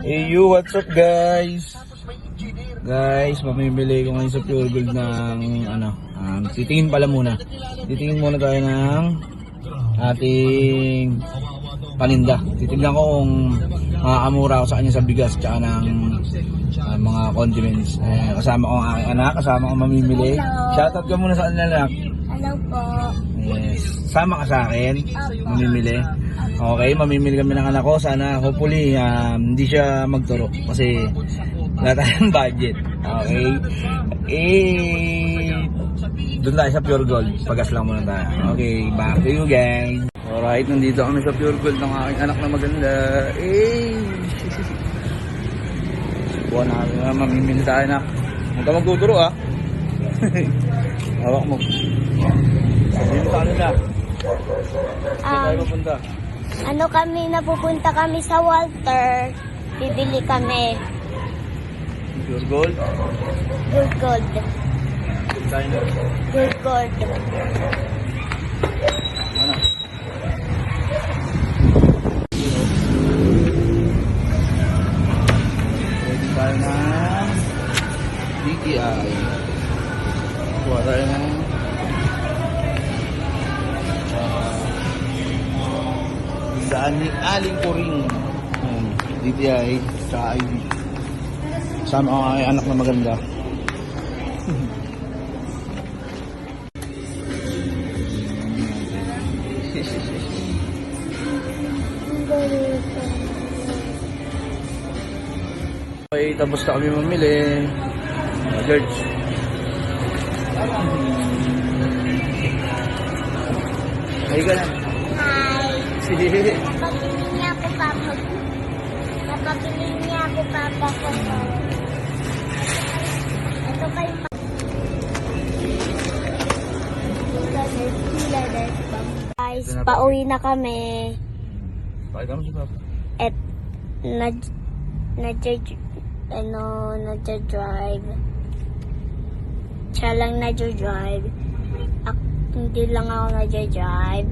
Hey you, what's up guys? Guys, mamimili ko ngayon sa Pure Gold ng titingin pala muna. Titingin muna tayo ng ating paninda. Titignan ko kung makakamura ako sa kanya sa bigas tsaka ng mga condiments. Kasama ko ang aking anak, kasama ko mamimili. Shoutout ka muna sa kanila, anak. Hello po. Yes. Sama ka sa akin, mamimili. Okay, mamimili kami ng anak ko. Sana, hopefully, hindi siya magturo. Kasi, wala tayong budget. Okay. Doon tayo sa Pure Gold. Pagas lang muna tayo. Okay, back to you guys. Alright, nandito kami sa Pure Gold ng aking anak na maganda. Buwan natin na mamimili tayo na. Huwag ka magtuturo ah. Hawak mo. Sabihin sa kanila. Saan tayo mapunta? Napupunta kami sa Walter. Bibili kami. Pure Gold? Good gold. Tayo na. Good gold. Ano? Pwede tayo na DTI. Kuha tayo na saan ni Aling Kuring. DTI sa ID. Sama ko ang anak na maganda. Okay, tapos na kami mamili. George. Ay ka na. Hi. Napabili niya ako papa ko. Ito kayo pa. Guys, pauwi na kami. Bakit kami si Papa? At nadja-drive. Siya lang nadja-drive. Hindi lang ako nadja-drive.